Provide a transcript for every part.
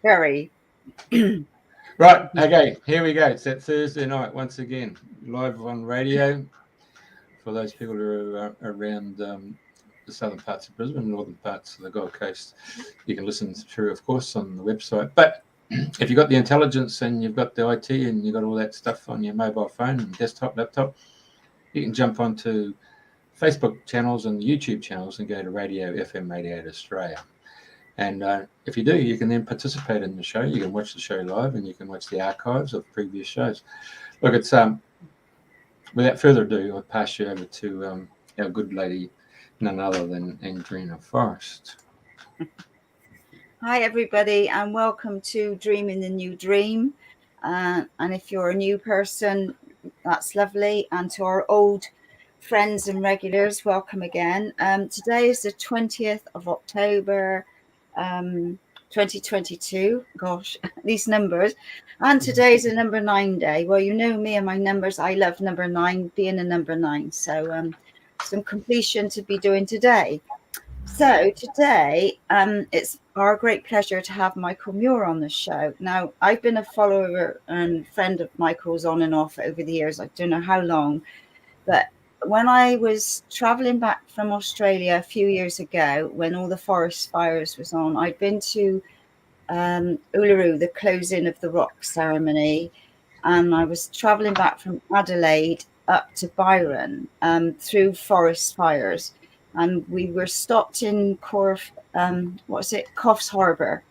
Very. Right, okay, here we go. It's that Thursday night once again, live on radio. For those people who are around the southern parts of Brisbane, northern parts of the Gold Coast, you can listen through, of course, on the website. But if you've got the intelligence and you've got the IT and you've got all that stuff on your mobile phone and desktop, laptop, you can jump onto Facebook channels and YouTube channels and go to Radio FM 88 Australia. And if you do, you can then participate in the show. You can watch the show live and you can watch the archives of previous shows. Look, it's without further ado, I'll pass you over to our good lady, none other than Andrena Forrest. Hi, everybody, and welcome to Dreaming the New Dream. And if you're a new person, that's lovely. And to our old friends and regulars, welcome again. Today is the 20th of October, 2022. Gosh, these numbers. And today is a number 9 day. Well, you know me and my numbers. I love number 9, being a number 9. So some completion to be doing today. So today, it's our great pleasure to have Michael Muir on the show. Now, I've been a follower and friend of Michael's on and off over the years. I don't know how long, but when I was traveling back from Australia a few years ago, when all the forest fires was on, I'd been to Uluru, the closing of the rock ceremony, and I was traveling back from Adelaide up to Byron through forest fires. And we were stopped in Coffs Harbour,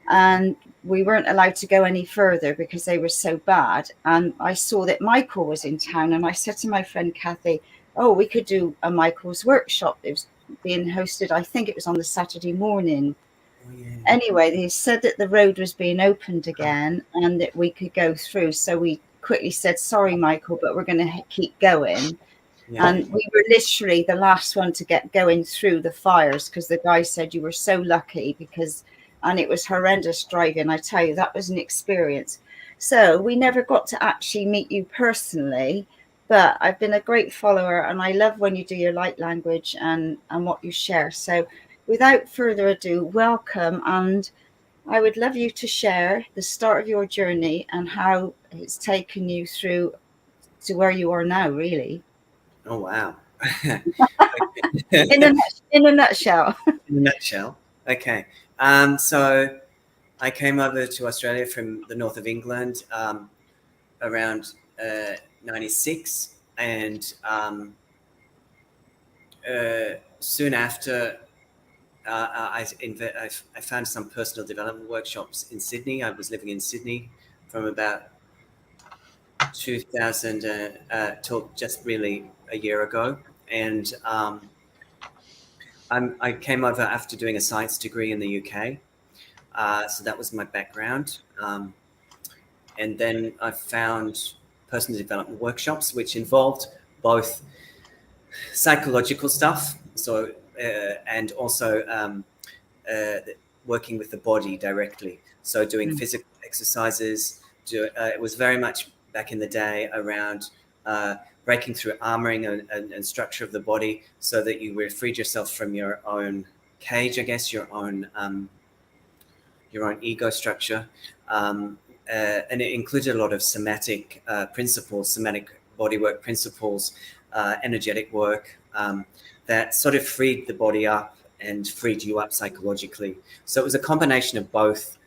and we weren't allowed to go any further because they were so bad. And I saw that Michael was in town, and I said to my friend Kathy, "Oh, we could do a Michael's workshop." It was being hosted, I think it was on the Saturday morning. Oh, yeah. Anyway, they said that the road was being opened again and that we could go through. So we quickly said, "Sorry, Michael, but we're going to keep going." Yeah. And we were literally the last one to get going through the fires because the guy said you were so lucky and it was horrendous driving. I tell you, that was an experience. So we never got to actually meet you personally, but I've been a great follower and I love when you do your light language and what you share. So without further ado, welcome. And I would love you to share the start of your journey and how it's taken you through to where you are now, really. Oh, wow. In a nutshell. In a nutshell. Okay. So I came over to Australia from the north of England around 96. And soon after, I found some personal development workshops in Sydney. I was living in Sydney from about 2000 till just really a year ago, and I came over after doing a science degree in the UK, so that was my background, and then I found personal development workshops which involved both psychological stuff, so and also working with the body directly, so doing physical exercises. It was very much back in the day around breaking through armoring and structure of the body so that you freed yourself from your own cage, I guess, your own ego structure. And it included a lot of somatic principles, somatic bodywork principles, energetic work that sort of freed the body up and freed you up psychologically. So it was a combination of both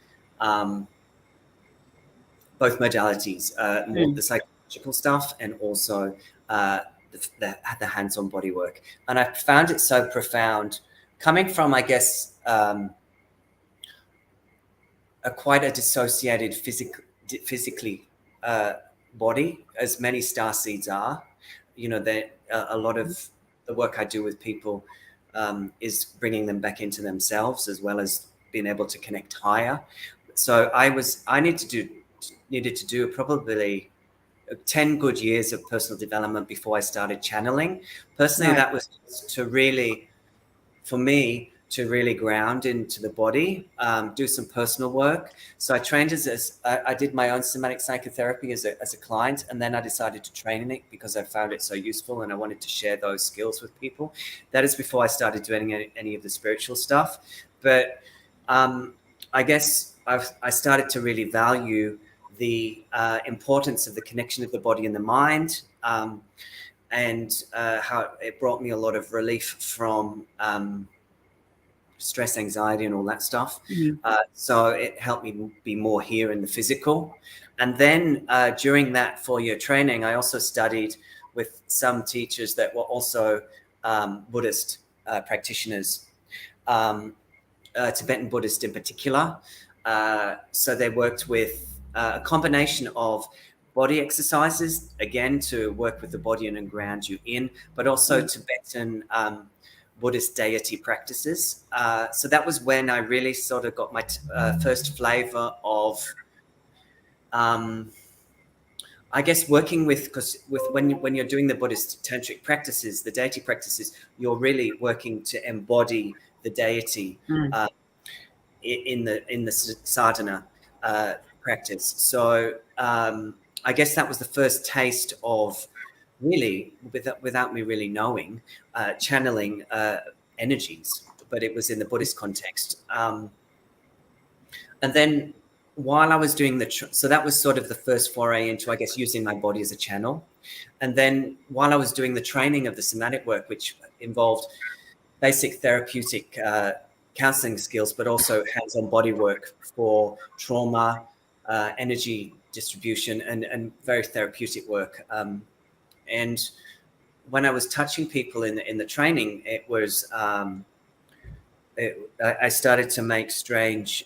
modalities, the psychological stuff and also the hands-on body work. And I found it so profound, coming from, I guess, quite a dissociated physically body, as many starseeds are. You know, that a lot of the work I do with people is bringing them back into themselves, as well as being able to connect higher. So I needed to do probably 10 good years of personal development before I started channeling. Personally, That was to really ground into the body, do some personal work. So I trained I did my own somatic psychotherapy as a client, and then I decided to train in it because I found it so useful and I wanted to share those skills with people. That is before I started doing any of the spiritual stuff. But I guess I started to really value the importance of the connection of the body and the mind, and how it brought me a lot of relief from stress, anxiety, and all that stuff. So it helped me be more here in the physical. And then during that 4-year training, I also studied with some teachers that were also Buddhist practitioners, Tibetan Buddhist in particular. So they worked with a combination of body exercises, again, to work with the body and ground you in, but also Tibetan Buddhist deity practices. So that was when I really sort of got my first flavor of, I guess, working with, because when you're doing the Buddhist tantric practices, the deity practices, you're really working to embody the deity in the sadhana practice. So I guess that was the first taste of really, without me really knowing, channeling energies, but it was in the Buddhist context. And then while I was doing so that was sort of the first foray into, I guess, using my body as a channel. And then while I was doing the training of the somatic work, which involved basic therapeutic counseling skills, but also hands-on body work for trauma, energy distribution, and very therapeutic work. And when I was touching people in the training, it was I started to make strange,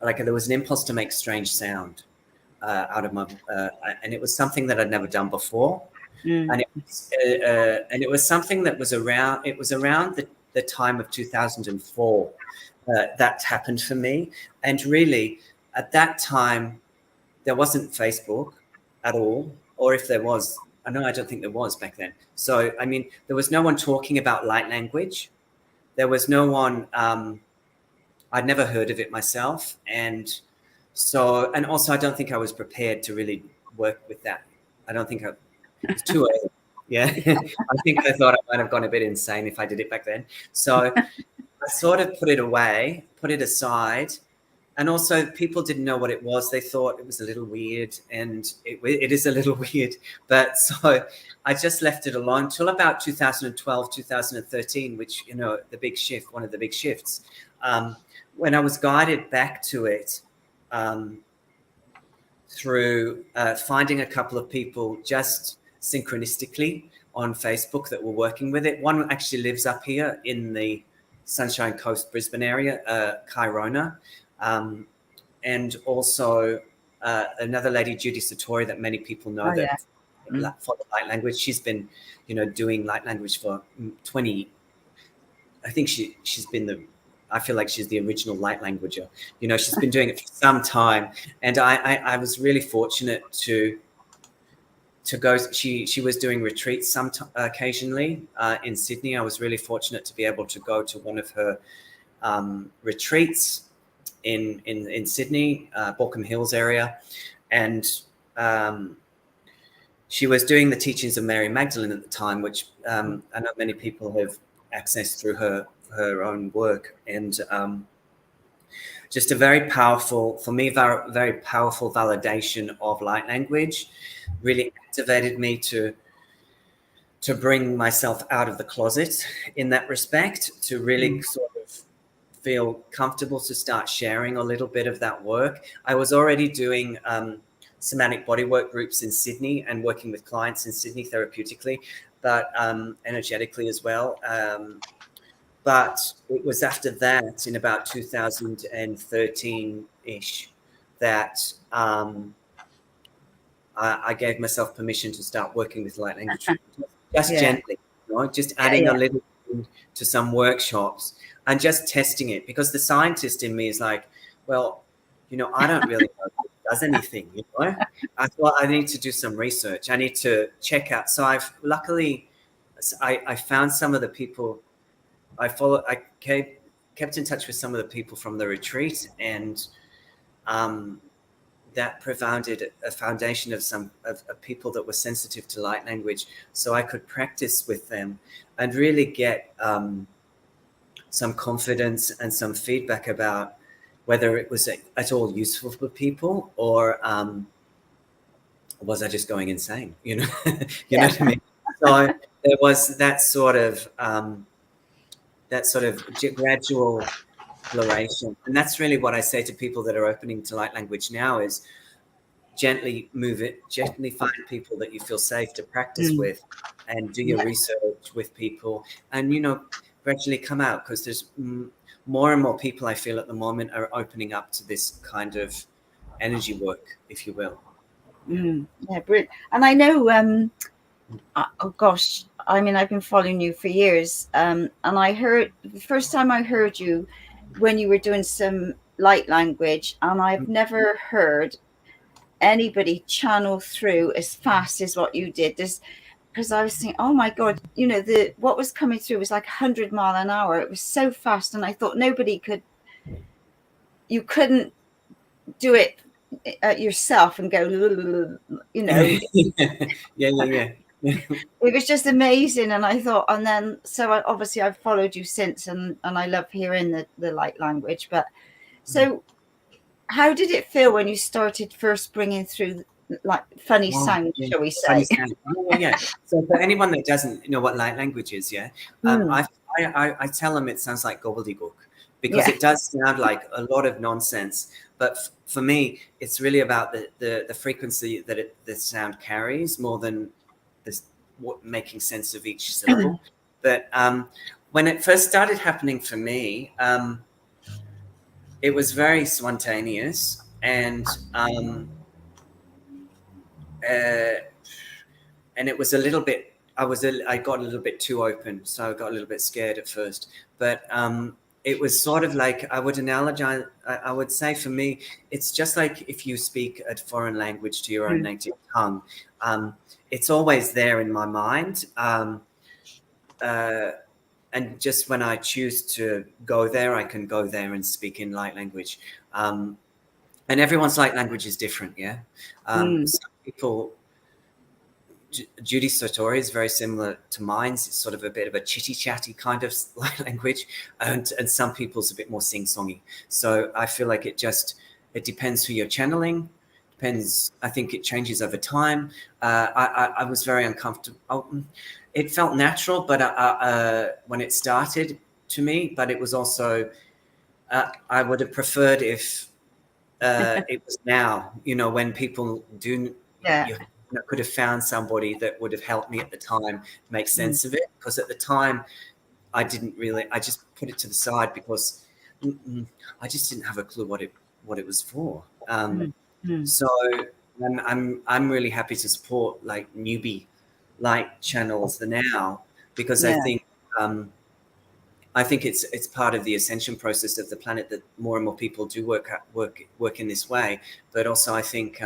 like there was an impulse to make strange sound out of my, and it was something that I'd never done before. And it was something that was around. It was around the time of 2004 that happened for me. And really, at that time, there wasn't Facebook at all, or if there was, I don't think there was back then. So I mean, there was no one talking about light language. There was no one. I'd never heard of it myself, and also I don't think I was prepared to really work with that. I don't think it's too early. Yeah. I think I thought I might have gone a bit insane if I did it back then. So I sort of put it away, put it aside. And also people didn't know what it was. They thought it was a little weird, and it is a little weird. But so I just left it alone till about 2012, 2013, which, the big shift, one of the big shifts, when I was guided back to it through finding a couple of people just synchronistically on Facebook that were working with it. One actually lives up here in the Sunshine Coast, Brisbane area, Kairona. And also another lady, Judy Satori, that many people know for the light language. She's been, doing light language for 20. I think she's been I feel like she's the original light languager. She's been doing it for some time, and I was really fortunate to go. She was doing retreats occasionally in Sydney. I was really fortunate to be able to go to one of her retreats in Sydney, Baulkham Hills area, and she was doing the teachings of Mary Magdalene at the time, which I know many people have accessed through her own work, and just a very powerful, for me, very powerful validation of light language. Really activated me to bring myself out of the closet in that respect, to really sort of feel comfortable to start sharing a little bit of that work. I was already doing somatic bodywork groups in Sydney and working with clients in Sydney therapeutically, but energetically as well. But it was after that, in about 2013-ish, that I gave myself permission to start working with light language, just gently, just adding a little to some workshops and just testing it, because the scientist in me is like, well, I don't really know if it does anything, I thought I need to do some research. I need to check out. So luckily I found some of the people I followed. I kept in touch with some of the people from the retreat, and that provided a foundation of some of people that were sensitive to light language, so I could practice with them and really get some confidence and some feedback about whether it was at all useful for people, or was I just going insane? You know, you know what I mean? So there was that sort of gradual exploration, and that's really what I say to people that are opening to light language now: is gently move it, gently find people that you feel safe to practice with, and do your research with people, and gradually come out, because there's more and more people, I feel, at the moment are opening up to this kind of energy work, if you will. Yeah, brilliant. And I know, oh gosh, I mean, I've been following you for years, and I heard the first time I heard you when you were doing some light language, and I've never heard anybody channel through as fast as what you did. Because I was thinking, oh my God, what was coming through was like 100 mile an hour. It was so fast, and I thought you couldn't do it yourself and go, yeah. It was just amazing. And I thought, and then, so obviously I've followed you since, and I love hearing the light language. But so how did it feel when you started first bringing through like funny sound, shall we say? Yeah. So for anyone that doesn't know what light language is, I tell them it sounds like gobbledygook, because it does sound like a lot of nonsense. But for me, it's really about the frequency that the sound carries, more than making sense of each syllable. But when it first started happening for me, it was very spontaneous, and it was a little bit. I got a little bit too open, so I got a little bit scared at first. But it was sort of like, I would analogize. I would say, for me, it's just like if you speak a foreign language to your own native tongue. It's always there in my mind. And just when I choose to go there, I can go there and speak in light language. And everyone's light language is different, yeah? Some people, Judy Sartori is very similar to mine. It's sort of a bit of a chitty-chatty kind of light language. And some people's a bit more sing-songy. So I feel like it depends who you're channeling. I think it changes over time. I was very uncomfortable. It felt natural, but when it started to me, but it was also, I would have preferred if it was now, when people do, could have found somebody that would have helped me at the time make sense of it. Because at the time, I just put it to the side, because I just didn't have a clue what it was for. So I'm really happy to support like newbie light channels now, because I think it's part of the ascension process of the planet that more and more people do work in this way. But also I think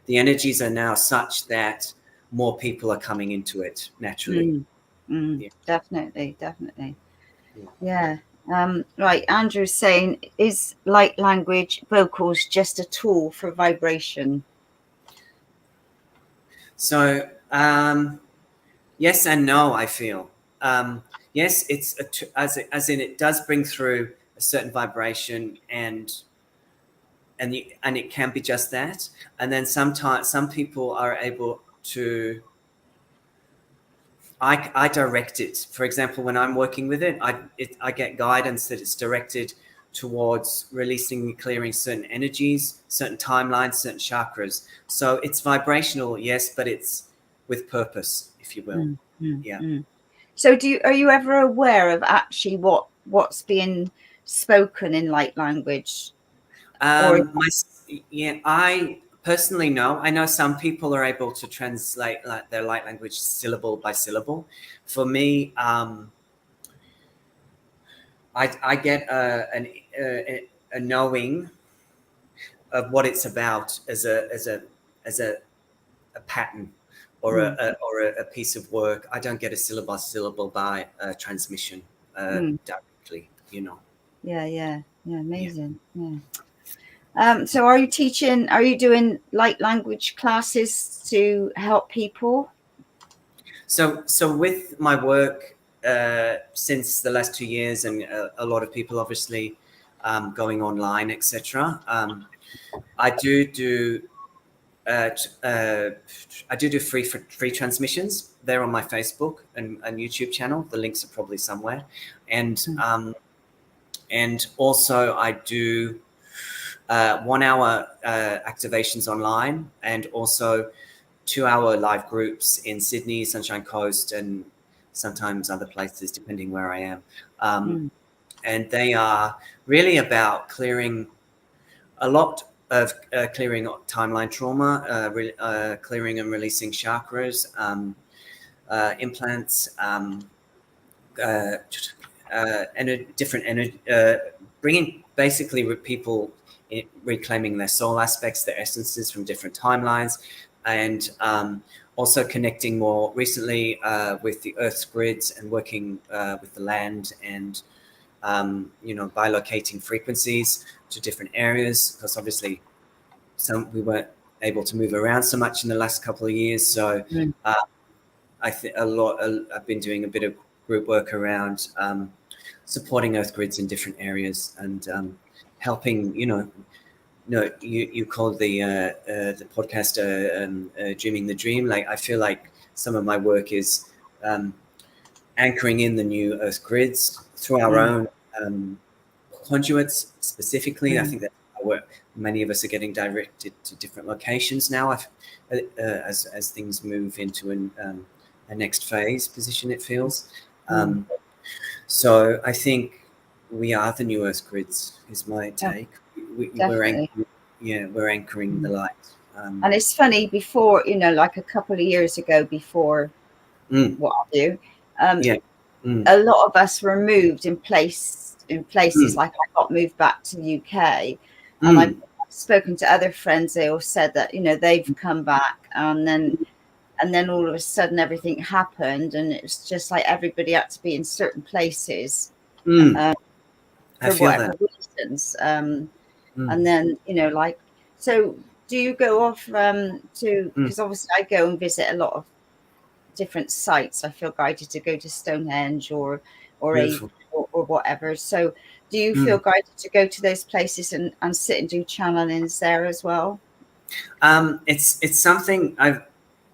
the energies are now such that more people are coming into it naturally. Definitely. Yeah. Right, Andrew's saying, is light language vocals just a tool for vibration? So yes and no, I feel. Yes, it's as in it does bring through a certain vibration, and it can be just that. And then sometimes some people are able to. I direct it. For example, when I'm working with it, I get guidance that it's directed towards releasing and clearing certain energies, certain timelines, certain chakras. So it's vibrational, yes, but it's with purpose, if you will. So are you ever aware of actually what's being spoken in light language? I personally know. I know some people are able to translate their light language syllable by syllable. For me, I get a knowing of what it's about as a pattern or a piece of work. I don't get a syllable by transmission directly. Yeah, amazing. Yeah. So are you doing light language classes to help people? So with my work, since the last 2 years, and a lot of people obviously going online, etc. I do free transmissions. They're on my Facebook and YouTube channel. The links are probably somewhere, and also I do 1 hour activations online, and also 2 hour live groups in Sydney, Sunshine Coast, and sometimes other places depending where I am. And they are really about clearing a lot of clearing timeline trauma, clearing and releasing chakras, implants, different energy, bringing basically people reclaiming their soul aspects, their essences from different timelines, and also connecting more recently with the Earth's grids and working with the land, and bilocating frequencies to different areas, because obviously we weren't able to move around so much in the last couple of years. So I think I've been doing a bit of group work around supporting Earth grids in different areas, and helping, you called the podcast dreaming the dream. Like, I feel like some of my work is anchoring in the new Earth grids through our own conduits specifically. I think that many of us are getting directed to different locations now, as things move into a next phase position, it feels. So I think we are the new Earth grids, is my take. We're anchoring the light. And it's funny, before, like a couple of years ago, before what I do, a lot of us were moved in places. Like, I got moved back to the UK, and I've spoken to other friends. They all said that they've come back, and then all of a sudden everything happened, and it's just like everybody had to be in certain places for whatever reasons. And then so do you go off to, because obviously I go and visit a lot of different sites. I feel guided to go to Stonehenge or whatever. So do you feel guided to go to those places and sit and do channelings there as well? It's something I've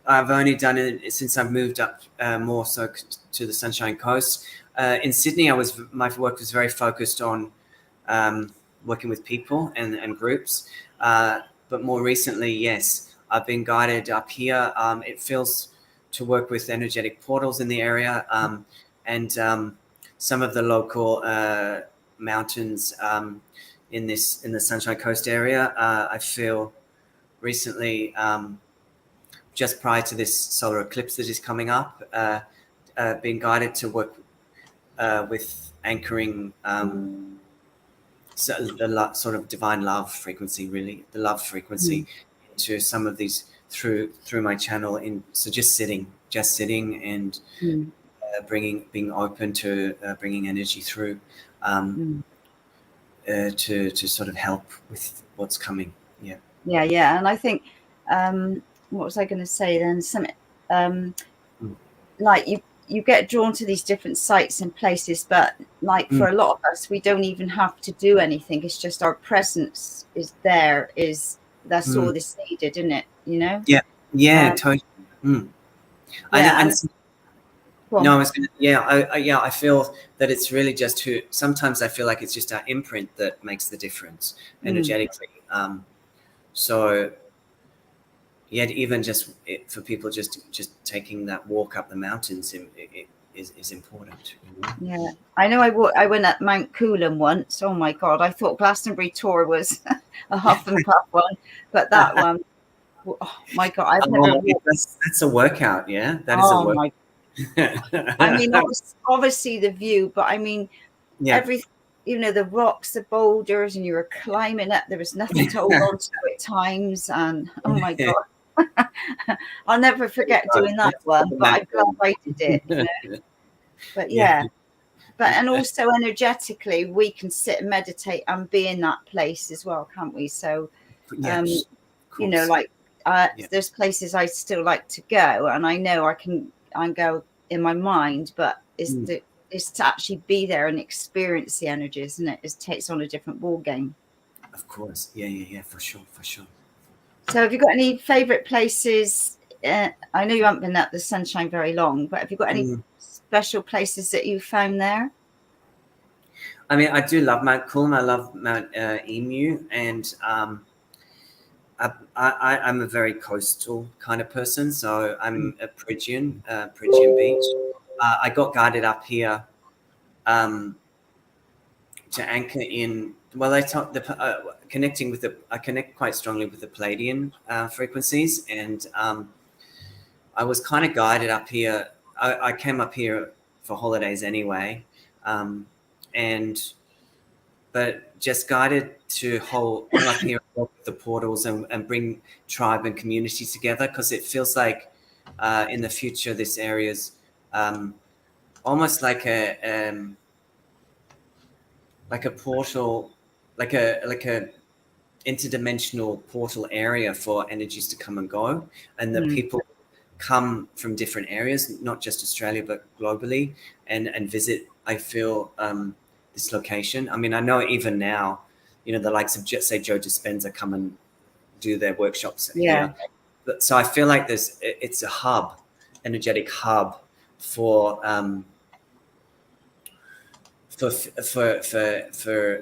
only done it since I've moved up more so to the Sunshine Coast. In Sydney, my work was very focused on working with people and groups. But more recently, yes, I've been guided up here. It feels to work with energetic portals in the area, and some of the local mountains in the Sunshine Coast area. I feel recently, just prior to this solar eclipse that is coming up, being guided to work with anchoring the sort of divine love frequency, really, the love frequency, into some of these through my channel. So just sitting and being open to bringing energy through to sort of help with what's coming. Yeah. And I think what was I going to say then? Like you get drawn to these different sites and places, but like for a lot of us, we don't even have to do anything. It's just our presence is there. That's all that's needed, isn't it? Totally. I feel that it's really just sometimes I feel like it's just our imprint that makes the difference energetically. So even just for people just taking that walk up the mountains is important. Yeah, I know. I went at Mount Coolum once. Oh my God, I thought Glastonbury tour was a huff and puff one, but that one, oh my God, I've never walked. That's a workout. Yeah, that is a workout. I mean, obviously the view, but I mean, everything. The rocks, the boulders, and you were climbing up. There was nothing to hold on to at times, and oh my God, I'll never forget doing that one. But I'm glad I did it. But and also energetically, we can sit and meditate and be in that place as well, can't we? So, there's places I still like to go, and I know I go in my mind, but is to actually be there and experience the energy, isn't it? It takes on a different ball game. Of course. Yeah, for sure. So have you got any favorite places? I know you haven't been at the Sunshine very long, but have you got any special places that you found there? I mean, I do love Mount Coolum. I love Mount Emu, and I'm a very coastal kind of person. So I'm a Phrygian Beach. I got guided up here to anchor in. Well, I talk connecting with I connect quite strongly with the Palladian frequencies, and I was kind of guided up here. I came up here for holidays anyway, but just guided to come up here with the portals and bring tribe and community together, because it feels like in the future this area's almost like a portal, like a interdimensional portal area for energies to come and go, and the people come from different areas, not just Australia but globally, and visit. I feel this location. I mean, I know even now, the likes of say Joe Dispenza come and do their workshops here. But so I feel like it's a hub, energetic hub for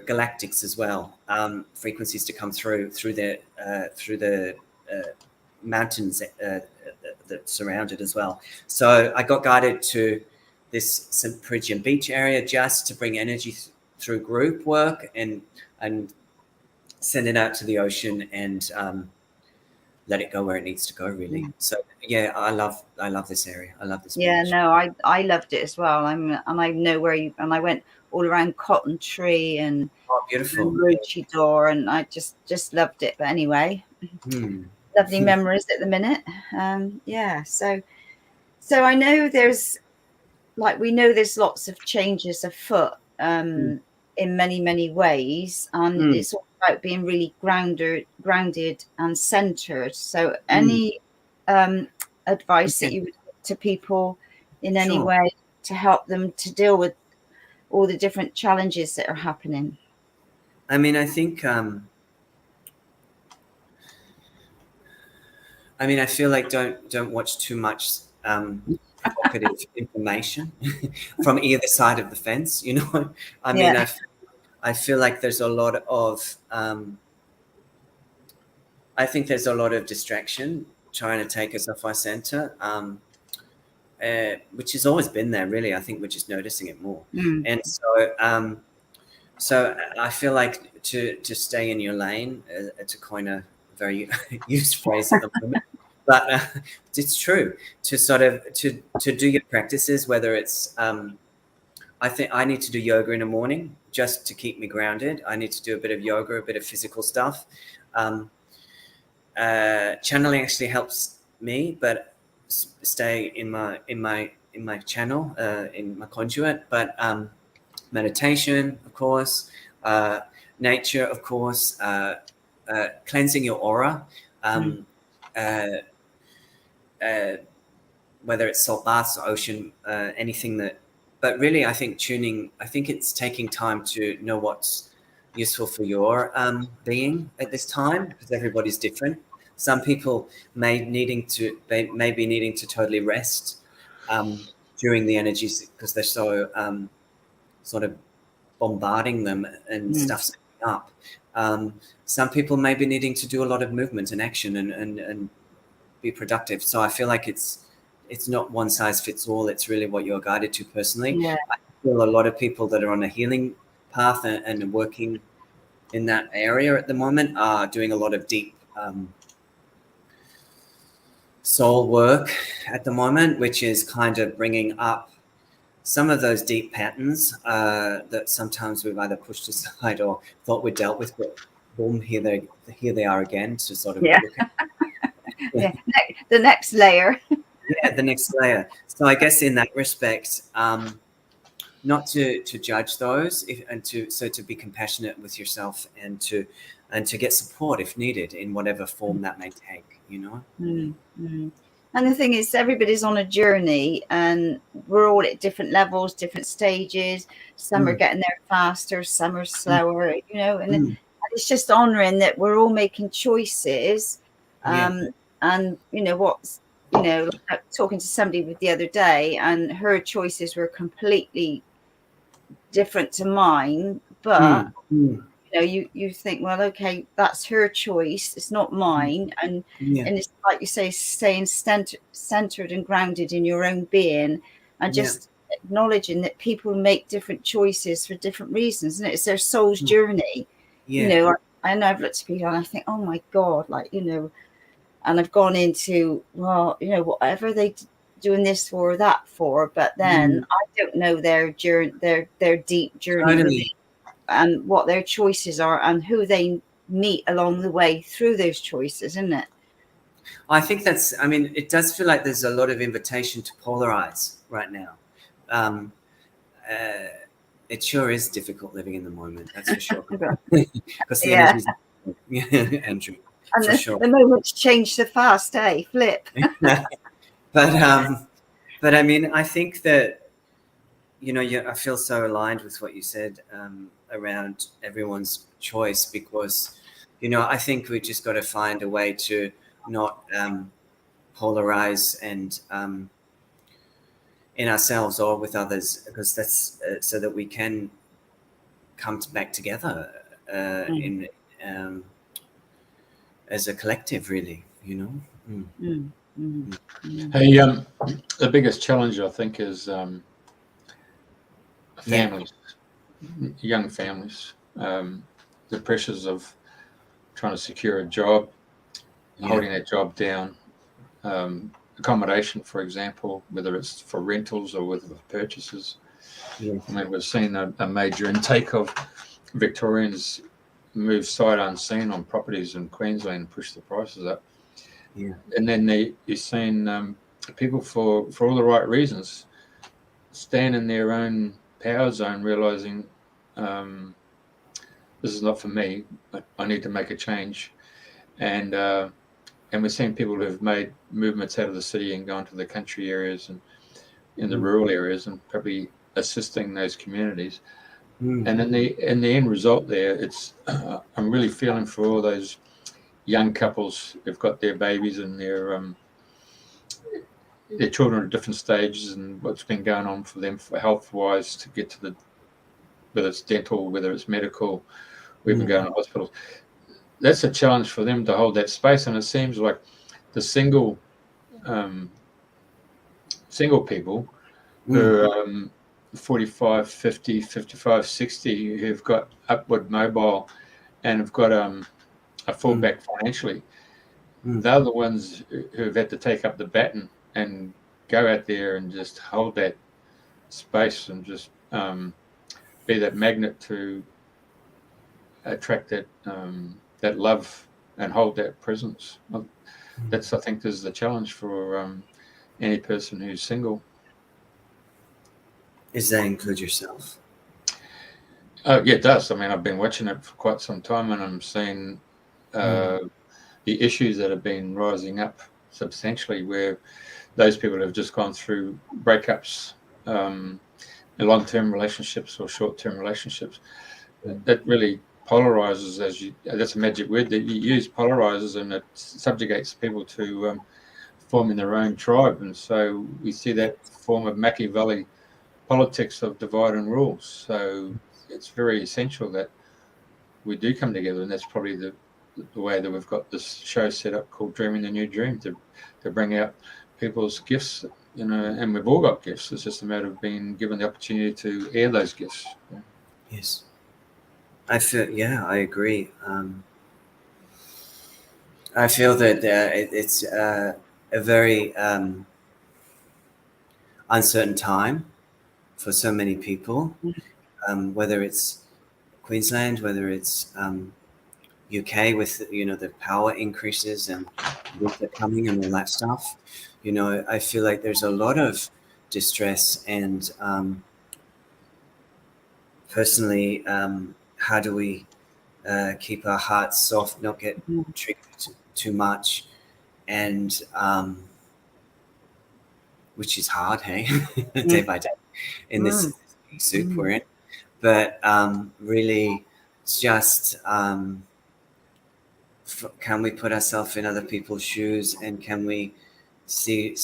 galactics as well, frequencies to come through the mountains that surround it as well. So I got guided to this St. Phrygian Beach area just to bring energy through group work and send it out to the ocean and let it go where it needs to go, really. So yeah, I love this area. I love this beach. No, I loved it as well. I know where you, and I went all around Cotton Tree and beautiful Maroochydore, and I just loved it. But anyway, lovely memories at the minute. So I know there's there's lots of changes afoot in many ways, and it's all about being really grounded and centered. So any advice that you would give to people in any way to help them to deal with all the different challenges that are happening? I mean, I think I feel like don't watch too much provocative information from either side of the fence, I feel like there's a lot of I think there's a lot of distraction trying to take us off our center, which has always been there, really. I think we're just noticing it more. And so I feel like to stay in your lane, to coin a very used phrase at the moment, but it's true, to sort of to do your practices, whether it's I think I need to do yoga in the morning just to keep me grounded. I need to do a bit of yoga, a bit of physical stuff. Channeling actually helps me, but stay in my channel, in my conduit. But meditation, of course, nature, of course, cleansing your aura, whether it's salt baths, ocean, anything that. But really, I think it's taking time to know what's useful for your being at this time, because everybody's different. Some people may be needing to totally rest during the energies, because they're so sort of bombarding them and stuff's up. Some people may be needing to do a lot of movement and action and be productive. So I feel like it's not one size fits all. It's really what you're guided to personally. I feel a lot of people that are on a healing path and working in that area at the moment are doing a lot of deep soul work at the moment, which is kind of bringing up some of those deep patterns that sometimes we've either pushed aside or thought we dealt with, but boom, here they are again to sort of look at. The next layer. The next layer. So I guess in that respect, not to judge those, to be compassionate with yourself and to get support if needed in whatever form that may take, And the thing is, everybody's on a journey, and we're all at different levels, different stages. Some are getting there faster, some are slower, you know, and it's just honoring that we're all making choices. And, you know, what's, you know, like talking to somebody the other day, and her choices were completely different to mine. But, you know, you think, well, okay, that's her choice. It's not mine. And it's like you say, staying centered and grounded in your own being, and just acknowledging that people make different choices for different reasons, and it's their soul's journey. You know, I know I've looked at people and I think, oh my God, like, you know, and I've gone into, well, you know, whatever they doing this for or that for, but then I don't know their journey, their deep journey within, and what their choices are, and who they meet along the way through those choices, isn't it? I think that's, I mean, it does feel like there's a lot of invitation to polarize right now. It sure is difficult living in the moment, that's for sure. Because the energy's, Andrew, and for sure. The moments change so fast, flip. But I mean, I think that, you know, I feel so aligned with what you said around everyone's choice, because, you know, I think we just got to find a way to not polarize and in ourselves or with others, because that's so that we can come back together in as a collective, really, you know. Hey, the biggest challenge I think is families, young families, the pressures of trying to secure a job, holding that job down, accommodation, for example, whether it's for rentals or whether for purchases. I mean, we've seen a major intake of Victorians move sight unseen on properties in Queensland and push the prices up. And then you're seeing people for all the right reasons stand in their own power zone, realizing this is not for me. I need to make a change. And we're seeing people who've made movements out of the city and gone to the country areas and in the rural areas, and probably assisting those communities. And in the end result there, it's I'm really feeling for all those young couples who've got their babies and their children at different stages, and what's been going on for them for health-wise to get to the, whether it's dental, whether it's medical, or even going to hospitals. That's a challenge for them to hold that space, and it seems like the single people who are 45, 50, 55, 60, who've got upward mobile and have got a fallback financially, they're the ones who've had to take up the baton and go out there and just hold that space and just be that magnet to attract that that love and hold that presence. That's, I think, is the challenge for any person who's single. Does that include yourself? Yeah, it does. I mean, I've been watching it for quite some time, and I'm seeing the issues that have been rising up substantially, where those people have just gone through breakups, in long-term relationships or short-term relationships. That really polarizes, that's a magic word that you use, polarizes, and it subjugates people to forming their own tribe. And so we see that form of Machiavelli politics of divide and rule. So it's very essential that we do come together, and that's probably the way that we've got this show set up called Dreaming the New Dream, to bring out people's gifts, you know, and we've all got gifts. It's just a matter of being given the opportunity to air those gifts. Yes. I agree. I feel that it's a very uncertain time for so many people, whether it's Queensland, whether it's UK with, you know, the power increases and winter coming and all that stuff. You know, I feel like there's a lot of distress, and personally, how do we keep our hearts soft, not get triggered too much, and which is hard, hey, day by day in this soup we're in. But really, it's just can we put ourselves in other people's shoes, and can we see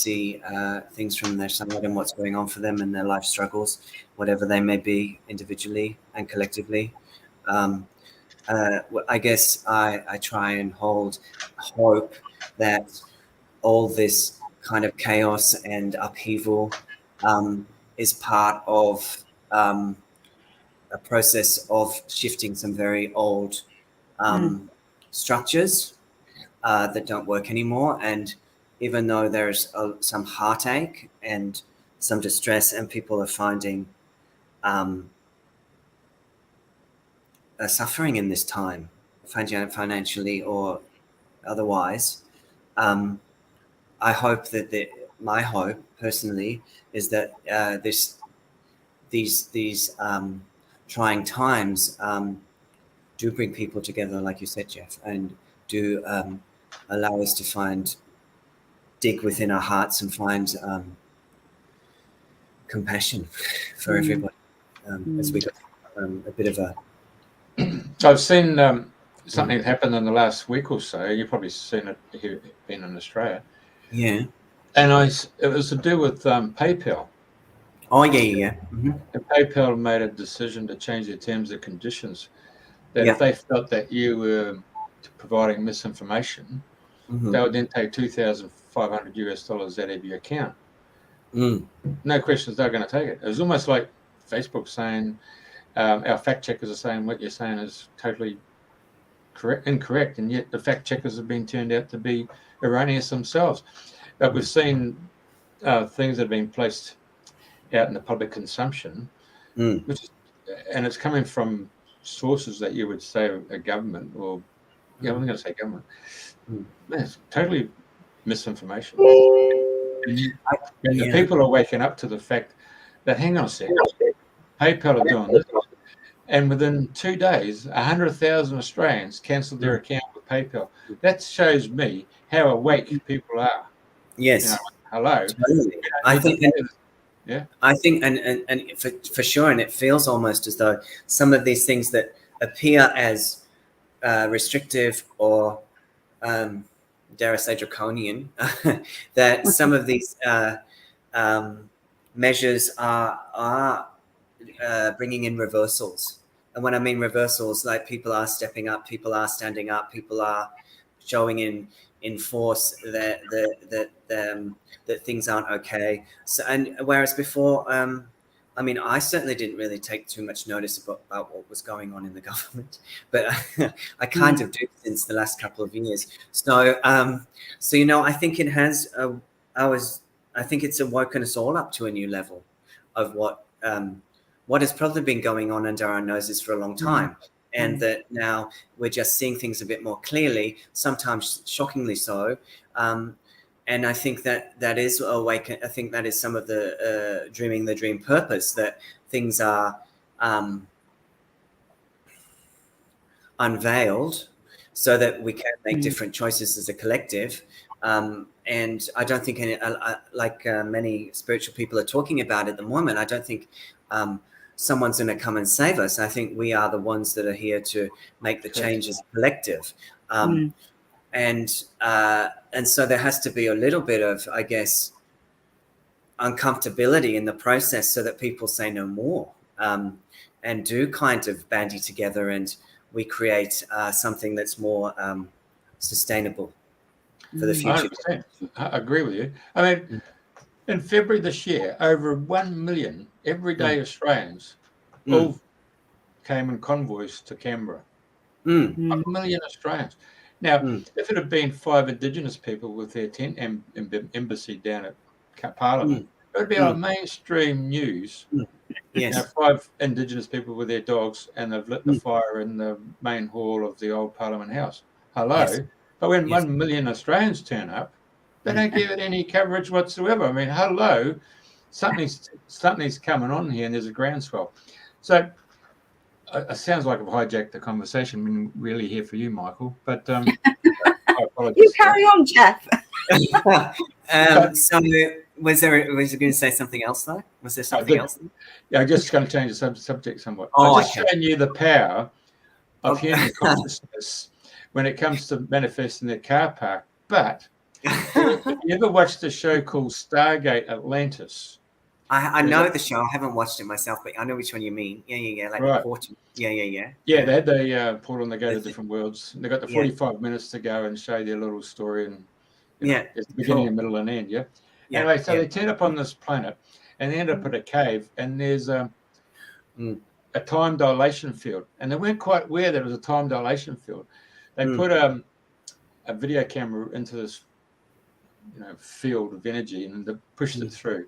things from their side and what's going on for them and their life struggles, whatever they may be, individually and collectively. I guess I try and hold hope that all this kind of chaos and upheaval is part of a process of shifting some very old structures that don't work anymore. And even though there's some heartache and some distress, and people are finding suffering in this time, financially or otherwise, I hope that my hope personally is that these trying times do bring people together, like you said, Jeff, and do allow us to dig within our hearts and find compassion for everybody as we go a bit of a... I've seen something happen in the last week or so. You've probably seen it here, been in Australia. Yeah. And it was to do with PayPal. Oh, yeah. And PayPal made a decision to change their terms and conditions, that if they felt that you were providing misinformation, they would then take $2,500 out of your account. No questions, they're going to take it. It was almost like Facebook saying, our fact checkers are saying what you're saying is totally incorrect, and yet the fact checkers have been turned out to be erroneous themselves. But we've seen things that have been placed out in the public consumption, and it's coming from sources that you would say a government, or I'm going to say government. Man, it's totally misinformation. And the people are waking up to the fact that, hang on a second, PayPal are doing this, and within 2 days, 100,000 Australians cancelled their account with PayPal. That shows me how awake people are. Yes. You know, hello. Totally. I think, and for sure, and it feels almost as though some of these things that appear as restrictive or, dare I say, draconian, that some of these measures are bringing in reversals. And when I mean reversals, like people are stepping up, people are standing up, people are showing in force that things aren't okay. So, and whereas before, I mean, I certainly didn't really take too much notice about what was going on in the government, but I kind of do since the last couple of years. So, you know, I think it has. I think it's awoken us all up to a new level of what has probably been going on under our noses for a long time. And that now we're just seeing things a bit more clearly, sometimes shockingly so. And I think that is awaken. I think that is some of the dreaming the dream purpose, that things are unveiled so that we can make different choices as a collective. And I don't think like many spiritual people are talking about at the moment, I don't think someone's going to come and save us. I think we are the ones that are here to make the change as a collective. And so there has to be a little bit of, I guess, uncomfortability in the process so that people say no more, and do kind of bandy together, and we create something that's more sustainable for the future. 100%. I agree with you. I mean, in February this year, over 1 million everyday Australians all came in convoys to Canberra. 1 million Australians. Now, if it had been 5 Indigenous people with their tent embassy down at Parliament, it would be like mainstream news. Yes. You know, 5 Indigenous people with their dogs, and they've lit the fire in the main hall of the old Parliament House. Hello. Yes. But when 1 million Australians turn up, they don't give it any coverage whatsoever. I mean, hello, something's coming on here, and there's a groundswell. So it sounds like I've hijacked the conversation. I'm really here for you, Michael. But I apologize. You carry on, Jeff. So Was you going to say something else though? Was there something else? Yeah, I'm just going to change the subject somewhat. Oh, I've just shown you the power of human consciousness when it comes to manifesting their car park. But if you ever watched a show called Stargate Atlantis? I know the show. I haven't watched it myself, but I know which one you mean. Yeah. Like right. Fortune. Yeah. Yeah, they had the portal and they go to different worlds. And they got the 45 minutes to go and show their little story, and it's the beginning, and middle, and end. Yeah. Anyway, so they turn up on this planet, and they end up at a cave, and there's a time dilation field, and they weren't quite aware that it was a time dilation field. They put a video camera into this field of energy, and they pushed it through.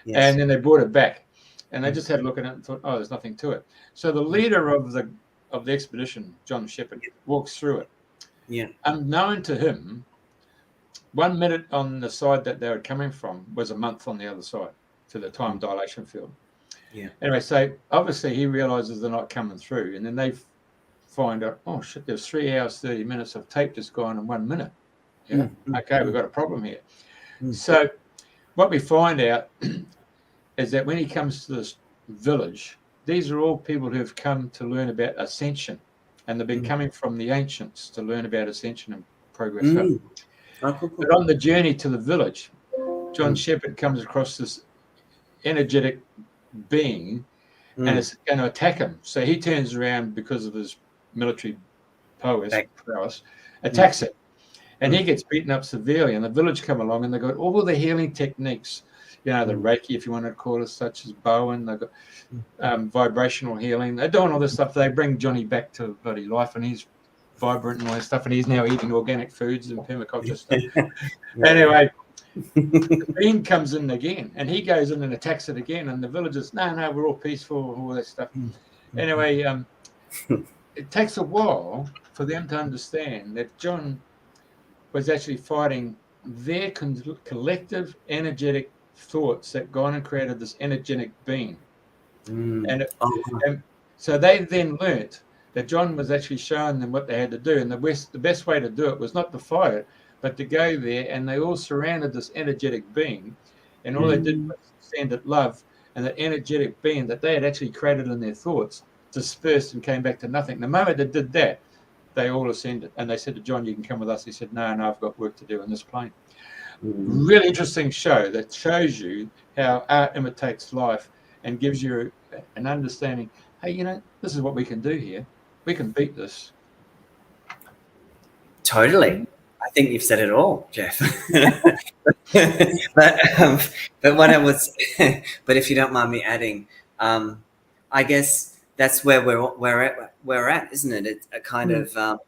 Yes. And then they brought it back, and they just had a look at it and thought, oh, there's nothing to it. So the leader of the expedition, John Shepherd, walks through it. Yeah. Unknown to him, 1 minute on the side that they were coming from was a month on the other side to the time dilation field. Yeah. Anyway, so obviously he realizes they're not coming through, and then they find out, oh shit, there's 3 hours 30 minutes of tape just gone in 1 minute. Yeah. Okay, we've got a problem here. So what we find out is that when he comes to this village, these are all people who have come to learn about ascension, and they've been coming from the ancients to learn about ascension and progress up. But on the journey to the village, John Shepherd comes across this energetic being, and it's going to attack him. So he turns around because of his military prowess, attacks it, and he gets beaten up severely. And the village come along, and they've got all the healing techniques, the Reiki, if you want to call it, such as Bowen. They've got vibrational healing. They're doing all this stuff. They bring Johnny back to bloody life, and he's vibrant and all that stuff, and he's now eating organic foods and permaculture stuff. Anyway, the being comes in again, and he goes in and attacks it again, and the villagers, no, we're all peaceful, all that stuff. Anyway, it takes a while for them to understand that John was actually fighting their collective energetic thoughts that gone and created this energetic being. And so they then learnt that John was actually showing them what they had to do, and the best way to do it was not to fight it, but to go there, and they all surrounded this energetic being, and all they did was send it love, and that energetic being that they had actually created in their thoughts dispersed and came back to nothing. The moment they did that, they all ascended, and they said to John, you can come with us. He said, no, I've got work to do on this plane. Really interesting show that shows you how art imitates life and gives you an understanding, hey, this is what we can do here. We can beat this. Totally. I think you've said it all, Jeff. but what I was, but if you don't mind me adding, I guess that's where we're at, isn't it? It's a kind of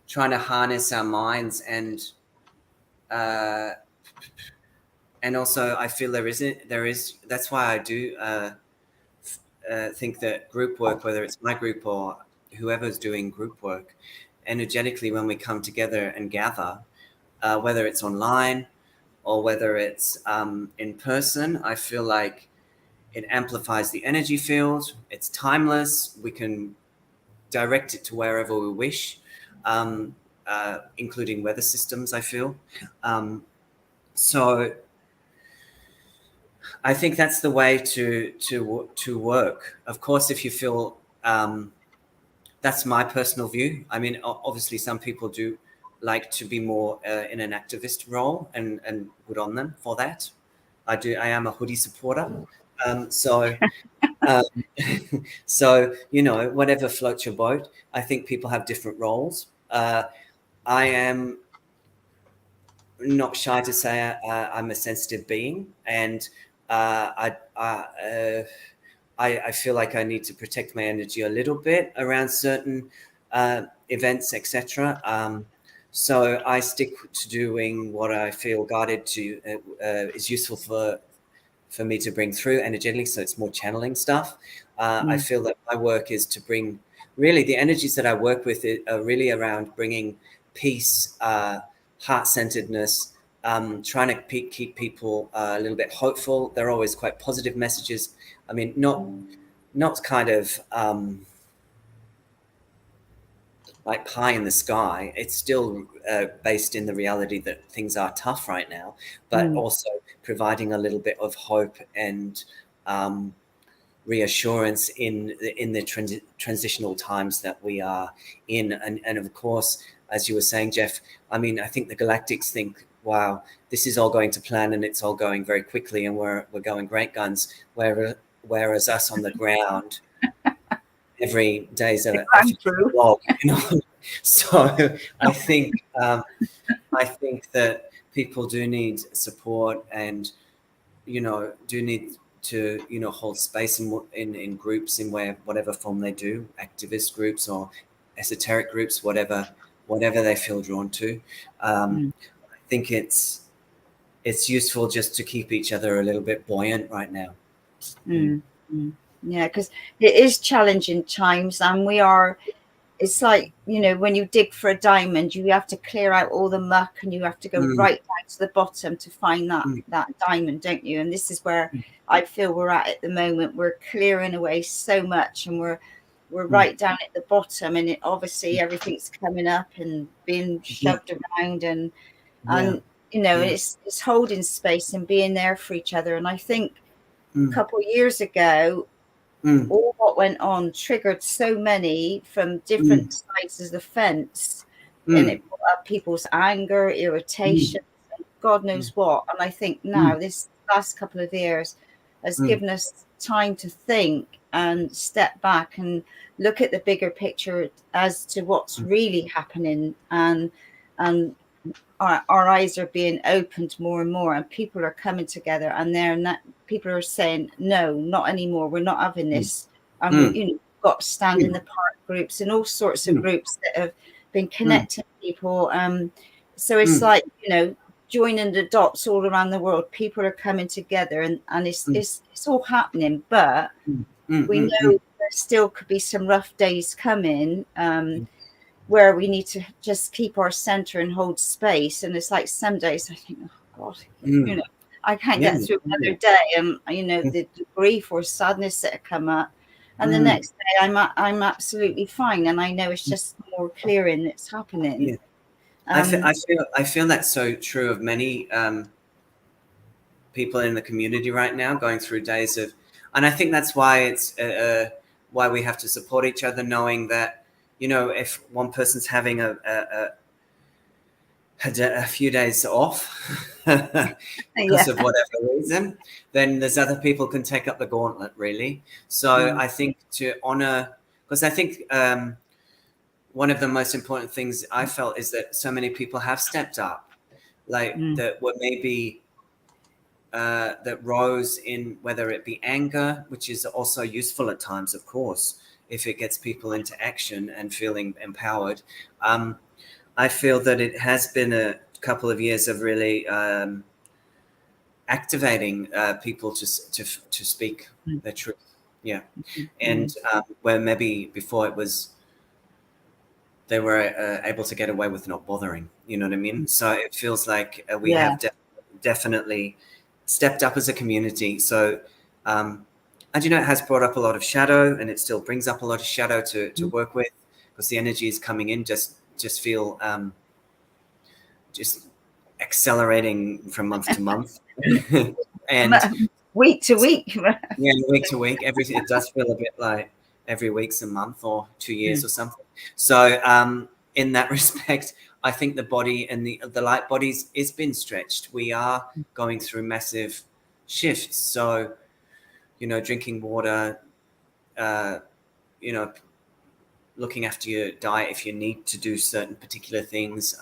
trying to harness our minds, and also I feel there is. That's why I do think that group work, whether it's my group or whoever's doing group work, energetically, when we come together and gather, whether it's online or whether it's in person, I feel like it amplifies the energy field. It's timeless. We can direct it to wherever we wish, including weather systems, I feel. So I think that's the way to work. Of course, if you feel, that's my personal view. I mean, obviously some people do like to be more in an activist role, and good on them for that. I am a hoodie supporter. So whatever floats your boat. I think people have different roles. I am not shy to say I'm a sensitive being, and I feel like I need to protect my energy a little bit around certain events, etc. So I stick to doing what I feel guided to is useful for me to bring through energetically. So it's more channeling stuff. I feel that my work is to bring, really the energies that I work with are really around bringing peace, heart-centeredness, trying to keep people a little bit hopeful. They're always quite positive messages. I mean, not kind of like pie in the sky. It's still based in the reality that things are tough right now, but also providing a little bit of hope and reassurance in the transitional times that we are in. And of course, as you were saying, Jeff, I mean, I think the galactics think, wow, this is all going to plan and it's all going very quickly and we're going great guns, whereas us on the ground, every day's a vlog, you know. So I think that people do need support and, you know, do need to, you know, hold space in groups in whatever form they do, activist groups or esoteric groups, whatever they feel drawn to. I think it's useful just to keep each other a little bit buoyant right now. Yeah, because it is challenging times, and it's like, you know, when you dig for a diamond, you have to clear out all the muck and you have to go right down to the bottom to find that diamond, don't you? And this is where I feel we're at the moment. We're clearing away so much and we're right down at the bottom, and obviously everything's coming up and being shoved around and you know, it's holding space and being there for each other. And I think a couple of years ago, all what went on triggered so many from different sides of the fence, and it brought up people's anger, irritation, and God knows what. And I think now this last couple of years has given us time to think and step back and look at the bigger picture as to what's really happening, and our eyes are being opened more and more, and people are coming together, and people are saying, no, not anymore, we're not having this. And you know, we've got stand in the park groups and all sorts of groups that have been connecting people. So it's like, you know, joining the dots all around the world. People are coming together, and it's all happening. But we know there still could be some rough days coming, where we need to just keep our center and hold space. And it's like some days I think, oh God, you know, I can't get through another day, and you know, the grief or sadness that come up, and the next day I'm absolutely fine, and I know it's just more clearing that's happening. I feel that's so true of many people in the community right now, going through days of, and I think that's why it's why we have to support each other, knowing that, you know, if one person's having a few days off because of whatever reason, then there's other people can take up the gauntlet, really. So I think to honor, because I think one of the most important things I felt is that so many people have stepped up, like that were maybe that rose in, whether it be anger, which is also useful at times, of course, if it gets people into action and feeling empowered. I feel that it has been a couple of years of really activating people to speak their truth. Yeah. And where maybe before it was, they were able to get away with not bothering, you know what I mean? So it feels like we have definitely stepped up as a community. So, and you know, it has brought up a lot of shadow, and it still brings up a lot of shadow to work with, because the energy is coming in, just feel just accelerating from month to month and week to week. Week to week. Everything, it does feel a bit like every week's a month or 2 years or something. So in that respect, I think the body and the light bodies is been stretched. We are going through massive shifts. So, you know, drinking water, you know, looking after your diet if you need to do certain particular things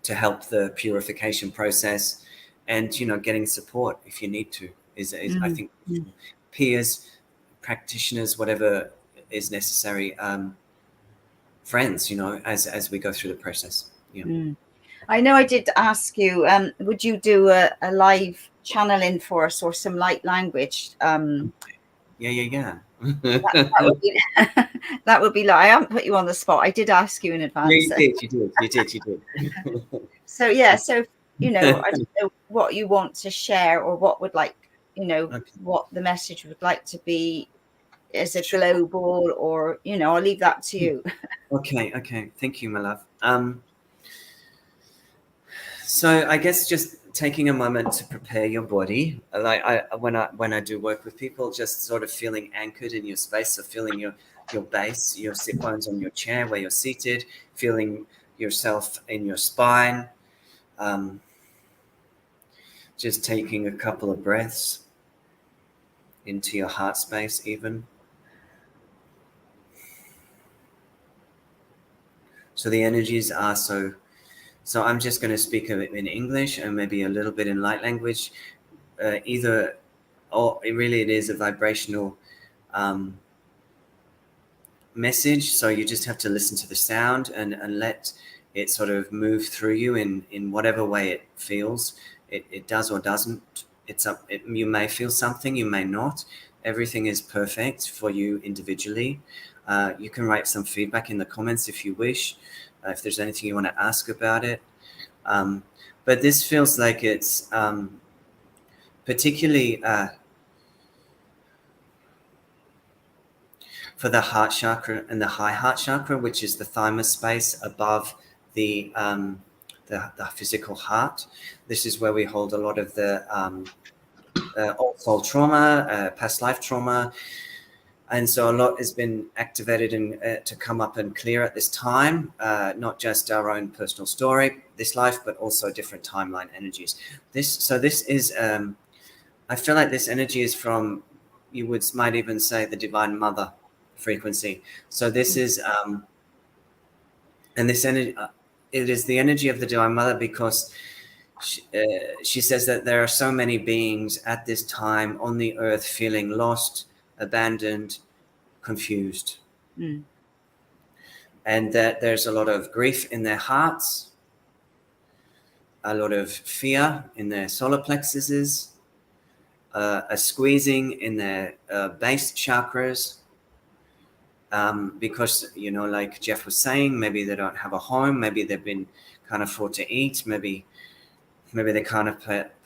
to help the purification process, and, you know, getting support if you need to is I think peers, practitioners, whatever is necessary, friends, you know, as we go through the process. I know I did ask you, would you do a live channeling for us, or some light language? Yeah. That would be like, I haven't put you on the spot. I did ask you in advance. Yeah, you did. So yeah, so, you know, I don't know what you want to share, or what would like, you know, what the message would like to be as a global, or, you know, I'll leave that to you. Okay. Thank you, my love. So I guess just taking a moment to prepare your body, like when I do work with people, just sort of feeling anchored in your space, so feeling your base, your sit bones on your chair where you're seated, feeling yourself in your spine. Just taking a couple of breaths into your heart space even. So the energies are so I'm just going to speak a bit in English and maybe a little bit in light language. Either, or it is a vibrational message. So you just have to listen to the sound and let it sort of move through you in whatever way it feels. It does or doesn't. You may feel something, you may not. Everything is perfect for you individually. You can write some feedback in the comments if you wish, if there's anything you want to ask about it. But this feels like it's particularly for the heart chakra and the high heart chakra, which is the thymus space above the physical heart. This is where we hold a lot of the old soul trauma, past life trauma. And so a lot has been activated and to come up and clear at this time, not just our own personal story, this life, but also different timeline energies. This is, I feel like this energy is from, might even say, the Divine Mother frequency. So this is, and this energy, it is the energy of the Divine Mother, because she says that there are so many beings at this time on the earth feeling lost, abandoned, confused, and that there's a lot of grief in their hearts, a lot of fear in their solar plexuses, a squeezing in their base chakras, because, you know, like Jeff was saying, maybe they don't have a home, maybe they've been can't afford to eat, maybe they can't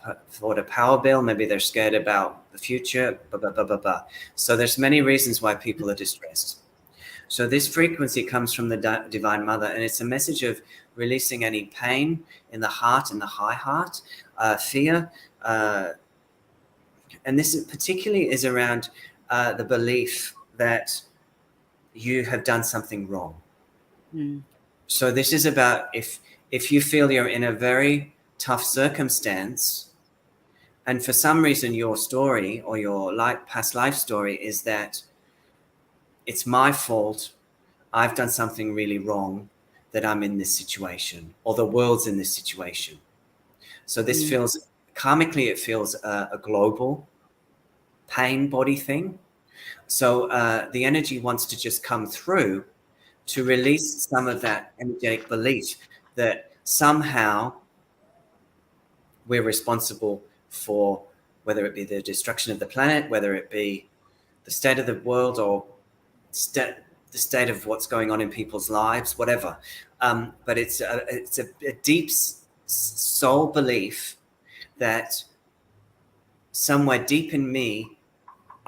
afford a power bill, maybe they're scared about the future, So there's many reasons why people are distressed. So this frequency comes from the Divine Mother, and it's a message of releasing any pain in the heart and the high heart, fear, and this particularly is around the belief that you have done something wrong. So this is about if you feel you're in a very tough circumstance, and for some reason your story or your past life story is that it's my fault, I've done something really wrong, that I'm in this situation, or the world's in this situation. So this feels, karmically, it feels a global pain body thing. So the energy wants to just come through to release some of that energetic belief that somehow we're responsible for, whether it be the destruction of the planet, whether it be the state of the world, or the state of what's going on in people's lives, whatever. But it's a deep soul belief that somewhere deep in me,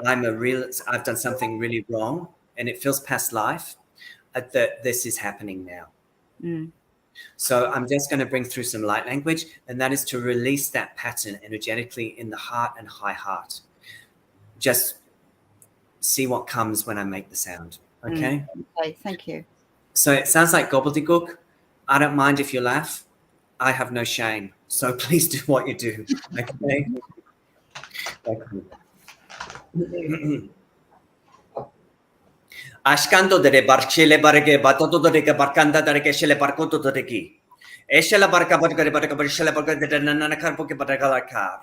I've done something really wrong, and it feels past life, that this is happening now. So I'm just going to bring through some light language, and that is to release that pattern energetically in the heart and high heart. Just see what comes when I make the sound. Okay? Okay, thank you. So it sounds like gobbledygook. I don't mind if you laugh. I have no shame. So please do what you do. Okay? Ashkanto de barchele barge batoto de barkanda de keshele barkoto de ki. Eshela barka barka barka barshela barka de nana karpo ke barka kar.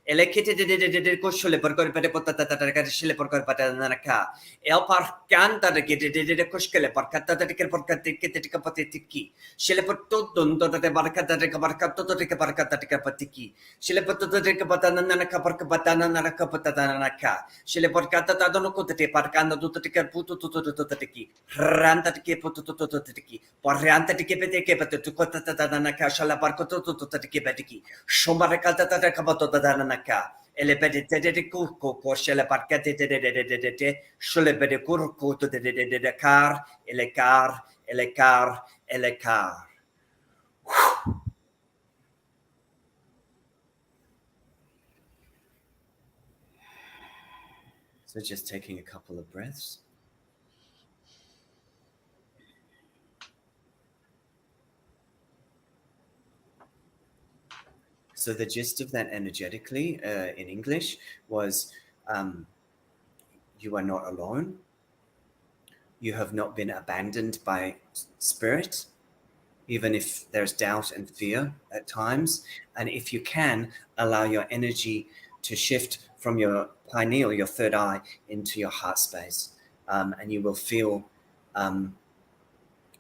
Elekite de koshole barka pete potata de keshele barka pata nana ka. El parkanta de kite de koshkele barka de ke barka de kite kapatiki. Shele poto dondo de barka de barka toto de barka de kapatiki. Shele poto de kapatana nana ka barka patana nana ka patana nana ka. Shele barka ta dono kote parkanda tutto de puto tutto totiki. Ranta de ke puto totiki. Paranta de ke pete ke pate tukota nana ka shala barko toto totiki betiki. Shombara kata kabato nana ka. So just taking a couple of breaths. So the gist of that energetically in English was you are not alone. You have not been abandoned by spirit, even if there's doubt and fear at times. And if you can, allow your energy to shift from your pineal, your third eye, into your heart space. And you will feel a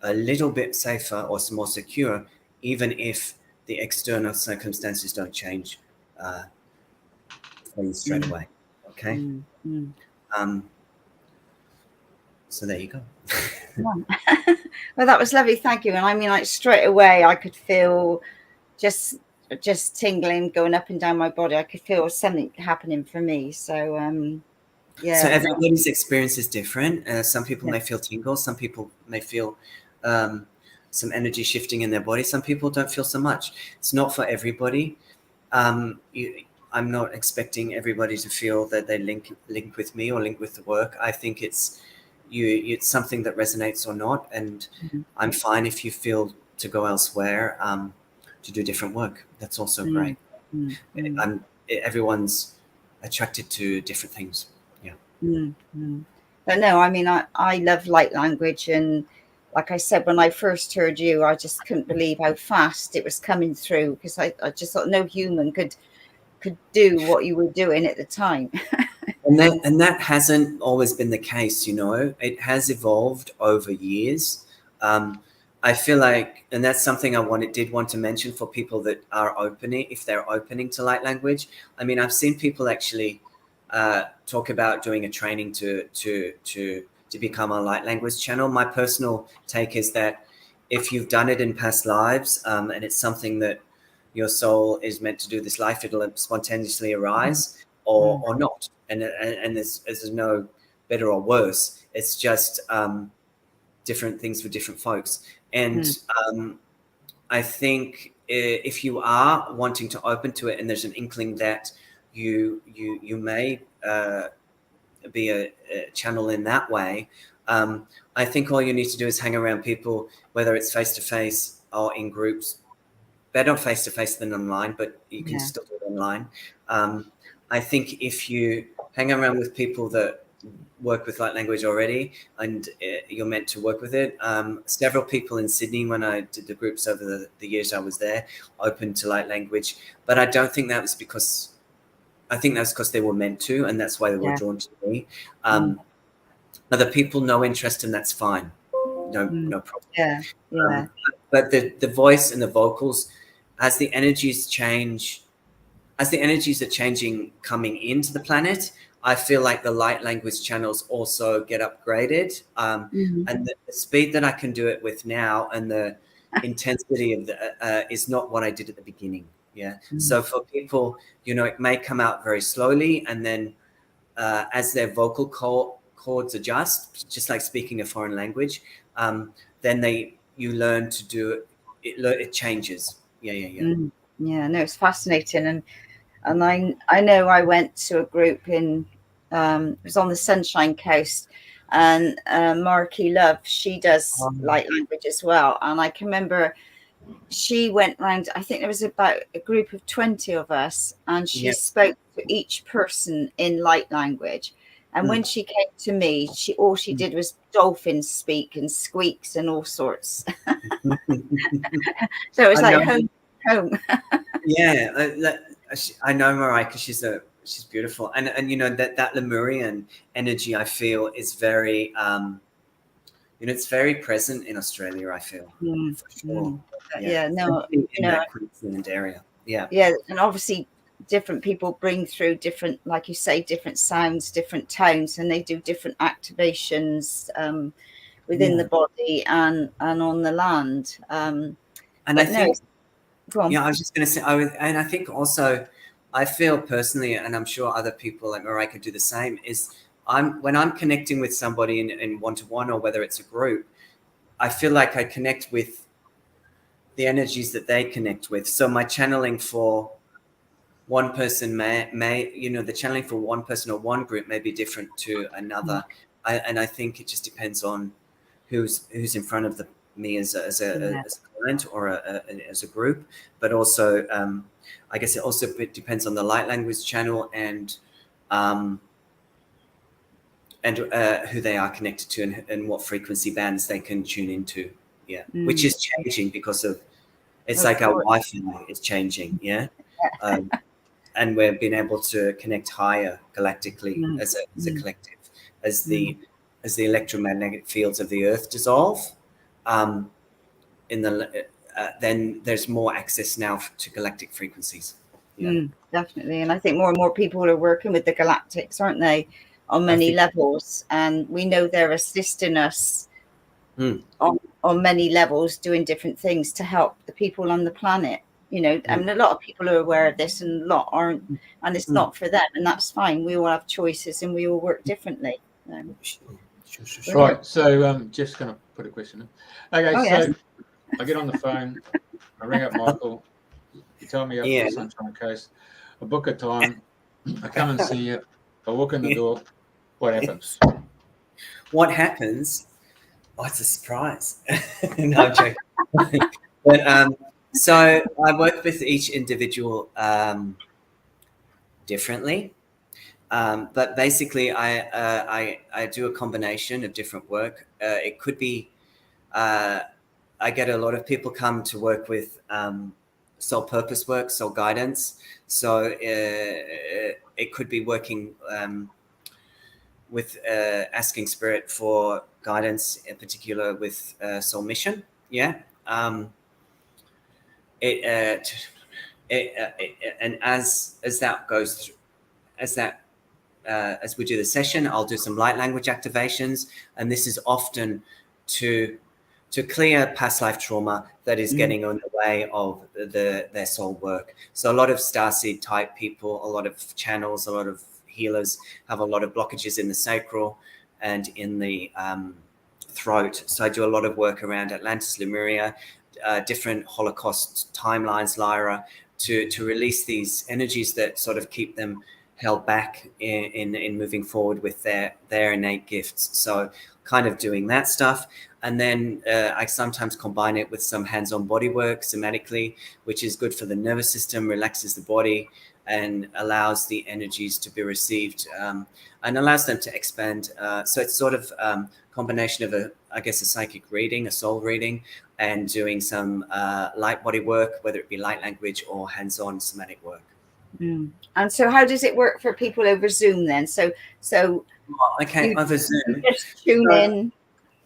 little bit safer or more secure, even if the external circumstances don't change for you straight away. Okay. So there you go. Well, that was lovely. Thank you. And I mean, like straight away, I could feel just tingling going up and down my body. I could feel something happening for me. So yeah. So everybody's experience is different. Some people may feel tingles. Some people may feel some energy shifting in their body. Some people don't feel so much. It's not for everybody. I'm not expecting everybody to feel that they link with me or link with the work. I think it's something that resonates or not, and I'm fine if you feel to go elsewhere to do different work. That's also great. Everyone's attracted to different things. But no, I mean, I love light language, and like I said, when I first heard you, I just couldn't believe how fast it was coming through, because I just thought no human could do what you were doing at the time. And that hasn't always been the case, you know. It has evolved over years. I feel like, and that's something I did want to mention for people that are opening, if they're opening to light language. I mean, I've seen people actually talk about doing a training to become a light language channel. My personal take is that if you've done it in past lives, and it's something that your soul is meant to do this life, it'll spontaneously arise or not. And there's no better or worse. It's just different things for different folks. And I think if you are wanting to open to it, and there's an inkling that you may be a channel in that way, I think all you need to do is hang around people, whether it's face-to-face or in groups. Better face-to-face than online, but you can still do it online. I think if you hang around with people that work with light language already, and you're meant to work with it. Several people in Sydney, when I did the groups over the years I was there, opened to light language, but I don't think that was because, I think that's because they were meant to, and that's why they were drawn to me. Other people, no interest, and that's fine. No problem. But the voice and the vocals, as the energies change, as the energies are changing coming into the planet, I feel like the light language channels also get upgraded. And the speed that I can do it with now, and the intensity of the is not what I did at the beginning. So for people, you know, it may come out very slowly, and then as their vocal cords adjust, just like speaking a foreign language, then you learn to do it. It changes. No, it's fascinating. And I know I went to a group in it was on the Sunshine Coast, and Marky Love, she does light language as well. And I can remember she went round, I think there was about a group of 20 of us, and she spoke to each person in light language. And when she came to me, all she did was dolphins speak and squeaks and all sorts. So it was like home. I know Mariah, she's beautiful, and you know that Lemurian energy, I feel, is very it's very present in Australia. I feel for sure. In that Queensland area. And obviously different people bring through different, like you say, different sounds, different tones, and they do different activations within the body and on the land. And I think, I was just going to say, and I think also I feel personally, and I'm sure other people like Mariah could do the same, is when I'm connecting with somebody in one-to-one, or whether it's a group, I feel like I connect with the energies that they connect with. So my channeling for one person may the channeling for one person or one group may be different to another. And I think it just depends on who's in front of me as a client or as a group. But also, I guess it also depends on the light language channel and who they are connected to, and what frequency bands they can tune into. Yeah, which is changing because of it's like our Wi-Fi is changing. Yeah. And we've been able to connect higher galactically as a collective, as the electromagnetic fields of the Earth dissolve. Then there's more access now to galactic frequencies. Yeah, definitely. And I think more and more people are working with the galactics, aren't they, on many levels? And we know they're assisting us on many levels, doing different things to help the people on the planet. You know, I mean, a lot of people are aware of this and a lot aren't, and it's not for them, and that's fine. We all have choices and we all work differently. Sure. Right, so Jeff's going to put a question in. Okay, I get on the phone, I ring up Michael, you tell me up to the Sunshine Coast, I book a time, I come and see you, I walk in the door, what happens? What happens? Oh, it's a surprise. No, I'm joking. But so I work with each individual differently, but basically I do a combination of different work. It could be I get a lot of people come to work with soul purpose work, soul guidance. So it could be working with asking spirit for guidance, in particular with soul mission. Yeah. And as that goes through, as we do the session, I'll do some light language activations, and this is often to clear past life trauma that is getting in the way of their soul work. So a lot of starseed type people, a lot of channels, a lot of healers have a lot of blockages in the sacral and in the throat. So I do a lot of work around Atlantis, Lemuria, different Holocaust timelines, Lyra, to release these energies that sort of keep them held back in moving forward with their innate gifts. So kind of doing that stuff. And then I sometimes combine it with some hands-on body work somatically, which is good for the nervous system, relaxes the body, and allows the energies to be received and allows them to expand. So it's sort of combination of a psychic reading, a soul reading, and doing some light body work, whether it be light language or hands-on somatic work. And so how does it work for people over Zoom then? So over Zoom. Just tune in.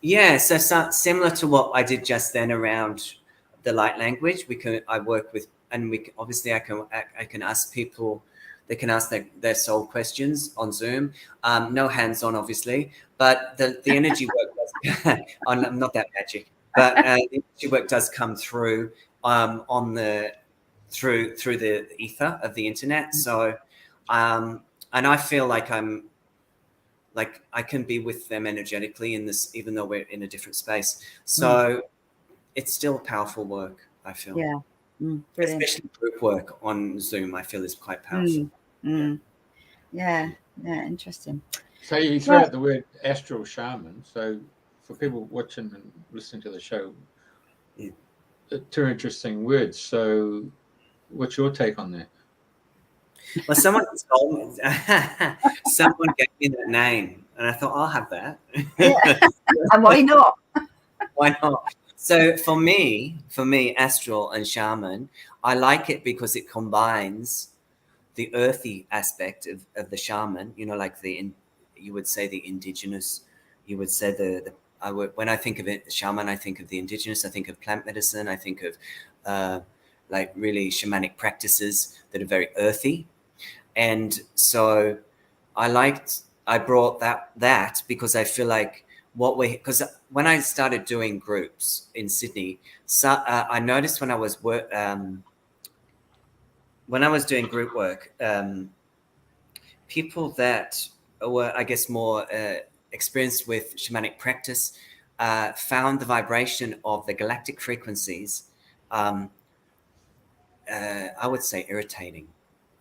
Yeah, so similar to what I did just then around the light language, I work with, and I can ask people, they can ask their soul questions on Zoom. No hands-on, obviously, but the energy work does, I'm not that magic, but the energy work does come through through the ether of the internet. So, and I feel like I can be with them energetically in this, even though we're in a different space. So it's still powerful work, I feel. Yeah. Especially group work on Zoom, I feel is quite powerful. Yeah, interesting. So you throw out the word Astral Shaman. So for people watching and listening to the show, two interesting words. So what's your take on that? Well, someone gave me that name, and I thought I'll have that. Yeah. And why not? Why not? So for me, Astral and Shaman, I like it because it combines the earthy aspect of the shaman. You know, like you would say the indigenous. You would say when I think of it, shaman, I think of the indigenous. I think of plant medicine. I think of like really shamanic practices that are very earthy. And so I brought that because I feel like because when I started doing groups in Sydney, I noticed when I was when I was doing group work, people that were, I guess, more experienced with shamanic practice found the vibration of the galactic frequencies, I would say, irritating.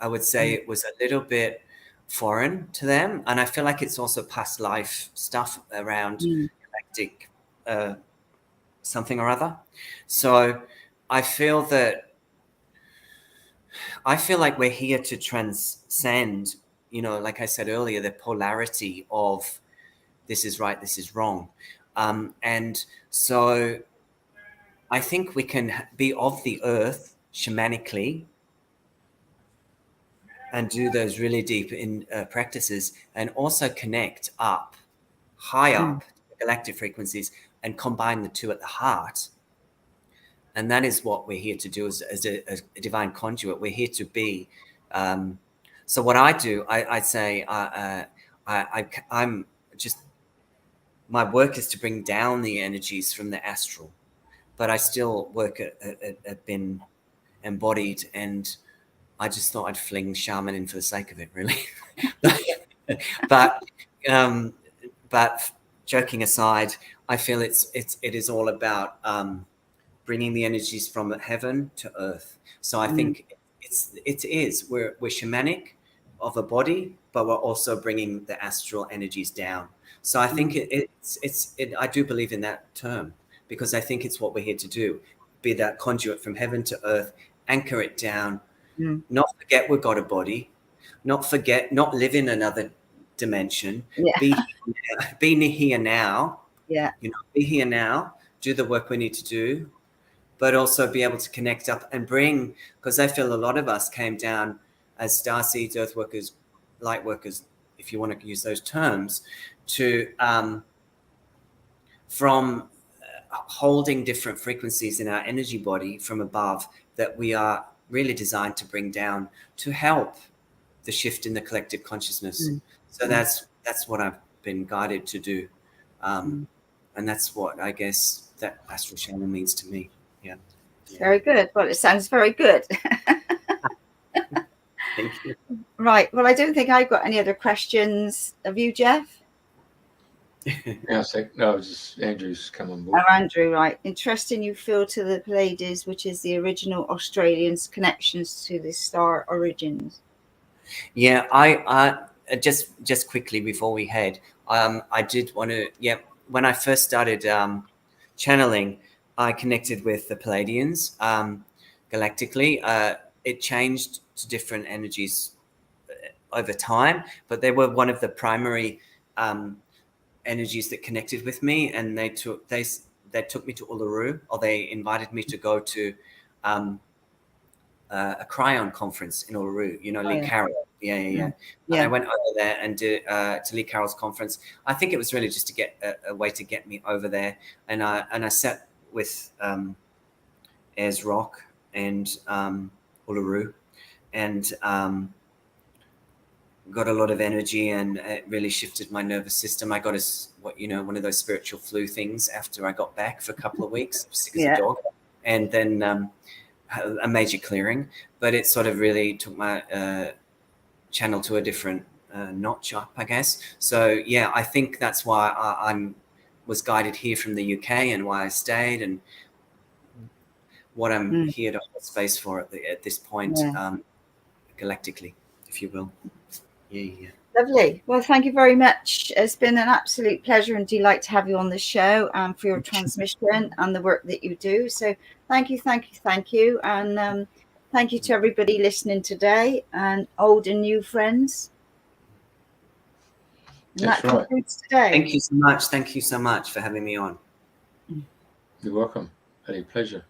I would say it was a little bit foreign to them. And I feel like it's also past life stuff around galactic something or other. So I feel like we're here to transcend, you know, like I said earlier, the polarity of this is right, this is wrong. And so I think we can be of the earth shamanically and do those really deep in practices, and also connect up, high up, galactic frequencies, and combine the two at the heart. And that is what we're here to do as a divine conduit. We're here to be. So what I do, I say, I'm just, my work is to bring down the energies from the astral, but I still work at being embodied, and I just thought I'd fling shaman in for the sake of it, really. but joking aside, I feel it is all about bringing the energies from heaven to earth. So I think it is. We're shamanic of a body, but we're also bringing the astral energies down. So I think I do believe in that term, because I think it's what we're here to do: be that conduit from heaven to earth, anchor it down. Not forget we've got a body, not live in another dimension. Be here now. You know, be here now, do the work we need to do, but also be able to connect up and bring, because I feel a lot of us came down as starseeds, earth workers, light workers, if you want to use those terms, to from holding different frequencies in our energy body from above that we are really designed to bring down to help the shift in the collective consciousness. So that's what I've been guided to do. And that's what I guess that Astral Shaman means to me. Yeah. Very good. Well, it sounds very good. Thank you. Right. Well, I don't think I've got any other questions. Have you, Jeff? Yeah, no, just Andrew's come on board. Oh, Andrew, right. Interesting you feel to the Pleiades, which is the original Australians' connections to the star origins. Yeah, I just quickly before we head, I did want to, when I first started channeling, I connected with the Pleiadians galactically. It changed to different energies over time, but they were one of the primary energies that connected with me, and they took me to Uluru, or they invited me to go to a cryon conference in Uluru. You know, Lee Carroll. Yeah. And I went over there and did to Lee Carroll's conference. I think it was really just to get a way to get me over there, and I sat with Ayers Rock and Uluru, and got a lot of energy, and it really shifted my nervous system. I got one of those spiritual flu things after I got back for a couple of weeks, sick as a dog, and then a major clearing. But it sort of really took my channel to a different notch up, I guess. So yeah, I think that's why I was guided here from the UK, and why I stayed, and what I'm here to hold space for at this point, galactically, if you will. Yeah. Lovely. Well, thank you very much. It's been an absolute pleasure and delight to have you on the show, and for your transmission and the work that you do. So thank you. And thank you to everybody listening today, and old and new friends. And that's that right. concludes today. Thank you so much. Thank you so much for having me on. You're welcome. A pleasure.